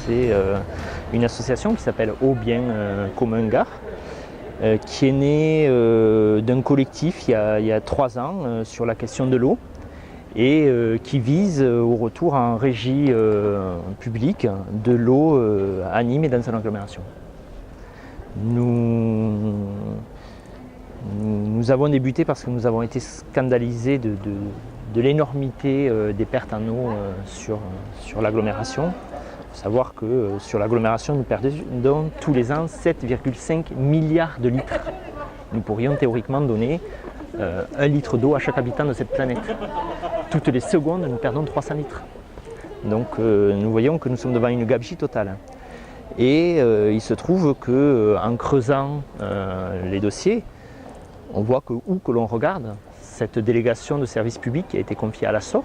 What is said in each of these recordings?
c'est une association qui s'appelle Eau Bien Commun Gard, qui est née d'un collectif il y a 3 ans sur la question de l'eau et qui vise au retour en régie publique de l'eau à Nîmes et dans son agglomération. Nous avons débuté parce que nous avons été scandalisés de l'énormité des pertes en eau sur l'agglomération. Il faut savoir que sur l'agglomération, nous perdons tous les ans 7,5 milliards de litres. Nous pourrions théoriquement donner 1 litre d'eau à chaque habitant de cette planète. Toutes les secondes, nous perdons 300 litres. Donc nous voyons que nous sommes devant une gabegie totale. Et il se trouve qu'en creusant les dossiers, on voit que où que l'on regarde, cette délégation de service public qui a été confiée à la SOR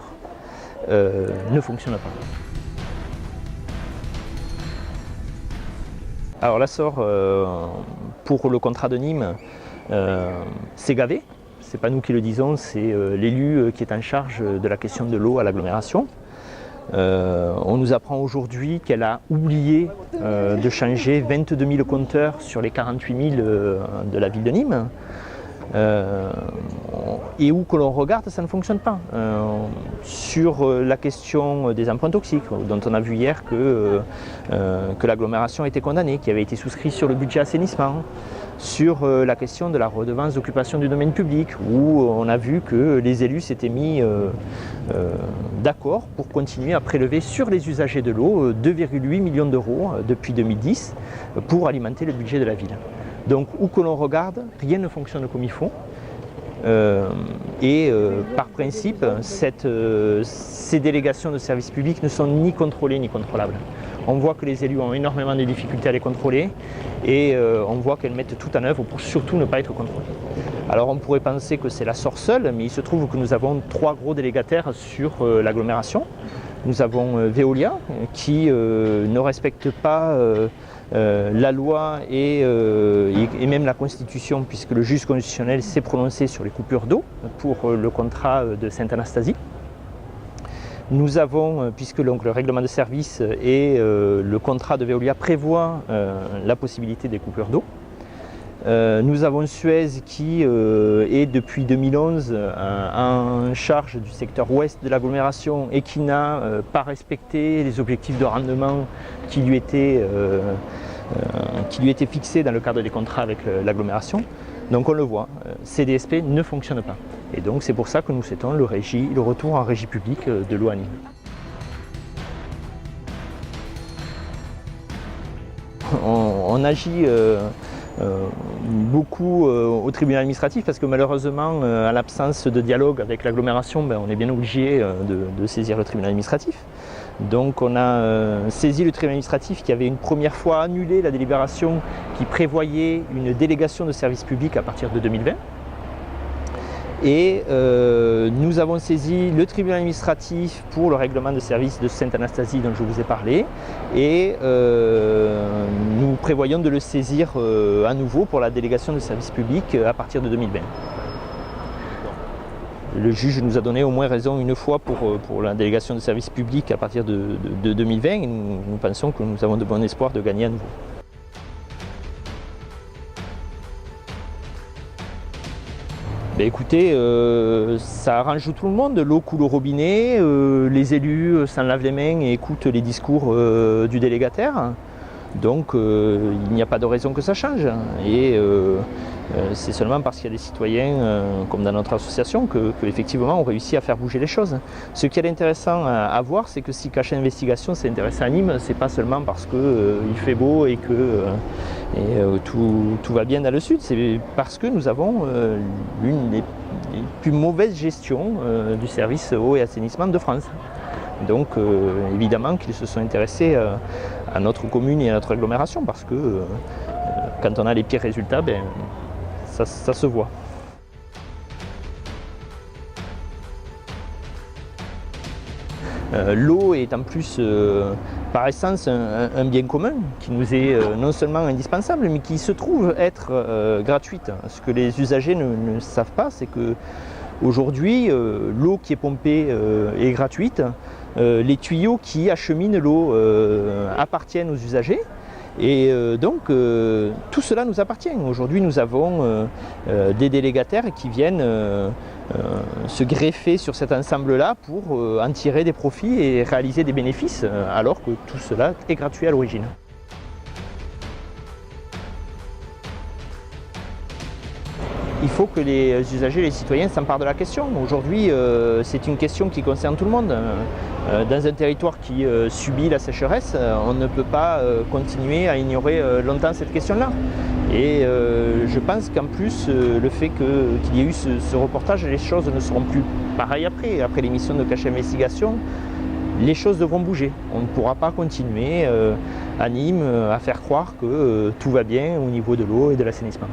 ne fonctionne pas. Alors la SOR, pour le contrat de Nîmes, s'est gavé. Ce n'est pas nous qui le disons, c'est l'élu qui est en charge de la question de l'eau à l'agglomération. On nous apprend aujourd'hui qu'elle a oublié de changer 22 000 compteurs sur les 48 000 de la ville de Nîmes. Et où que l'on regarde, ça ne fonctionne pas. Sur la question des emprunts toxiques, dont on a vu hier que l'agglomération a été condamnée, qui avait été souscrit sur le budget assainissement. Sur la question de la redevance d'occupation du domaine public, où on a vu que les élus s'étaient mis d'accord pour continuer à prélever sur les usagers de l'eau 2,8 millions d'euros depuis 2010 pour alimenter le budget de la ville. Donc où que l'on regarde, rien ne fonctionne comme il faut. Par principe, ces délégations de services publics ne sont ni contrôlées ni contrôlables. On voit que les élus ont énormément de difficultés à les contrôler et on voit qu'elles mettent tout en œuvre pour surtout ne pas être contrôlées. Alors on pourrait penser que c'est la SOR seule, mais il se trouve que nous avons 3 gros délégataires sur l'agglomération. Nous avons Veolia qui ne respecte pas la loi et même la Constitution, puisque le juge constitutionnel s'est prononcé sur les coupures d'eau pour le contrat de Sainte-Anastasie. Nous avons, puisque donc, le règlement de service et le contrat de Veolia prévoient la possibilité des coupures d'eau. Nous avons Suez qui est depuis 2011 en charge du secteur ouest de l'agglomération et qui n'a pas respecté les objectifs de rendement qui lui étaient fixés dans le cadre des contrats avec l'agglomération. Donc on le voit, CDSP ne fonctionne pas. Et donc c'est pour ça que nous souhaitons le retour en régie publique de l'eau à Nîmes. On agit beaucoup au tribunal administratif parce que malheureusement, à l'absence de dialogue avec l'agglomération, on est bien obligé de saisir le tribunal administratif. Donc on a saisi le tribunal administratif qui avait une première fois annulé la délibération qui prévoyait une délégation de service public à partir de 2020. Et nous avons saisi le tribunal administratif pour le règlement de service de Sainte-Anastasie dont je vous ai parlé et nous prévoyons de le saisir à nouveau pour la délégation de service public à partir de 2020. Le juge nous a donné au moins raison une fois pour la délégation de service public à partir de 2020 et nous pensons que nous avons de bon espoir de gagner à nouveau. Écoutez, ça arrange tout le monde, l'eau coule au robinet, les élus s'en lavent les mains et écoutent les discours du délégataire. Donc il n'y a pas de raison que ça change. Et c'est seulement parce qu'il y a des citoyens, comme dans notre association, qu'effectivement on réussit à faire bouger les choses. Ce qui est intéressant à voir, c'est que si Cachet Investigation s'est intéressé à Nîmes, c'est pas seulement parce qu'il fait beau et que tout va bien dans le sud, c'est parce que nous avons l'une des plus mauvaises gestions du service eau et assainissement de France. Donc évidemment qu'ils se sont intéressés à notre commune et à notre agglomération parce que quand on a les pires résultats, ça se voit. L'eau est en plus par essence un bien commun qui nous est non seulement indispensable mais qui se trouve être gratuite. Ce que les usagers ne savent pas, c'est que aujourd'hui l'eau qui est pompée est gratuite. les tuyaux qui acheminent l'eau appartiennent aux usagers. Et donc tout cela nous appartient. Aujourd'hui nous avons des délégataires qui viennent se greffer sur cet ensemble-là pour en tirer des profits et réaliser des bénéfices, alors que tout cela est gratuit à l'origine. Il faut que les usagers, les citoyens s'emparent de la question. Aujourd'hui, c'est une question qui concerne tout le monde. Dans un territoire qui subit la sécheresse, on ne peut pas continuer à ignorer longtemps cette question-là. Et je pense qu'en plus, le fait qu'il y ait eu ce reportage, les choses ne seront plus pareilles après l'émission de Cache Investigation. Les choses devront bouger. On ne pourra pas continuer à Nîmes à faire croire que tout va bien au niveau de l'eau et de l'assainissement.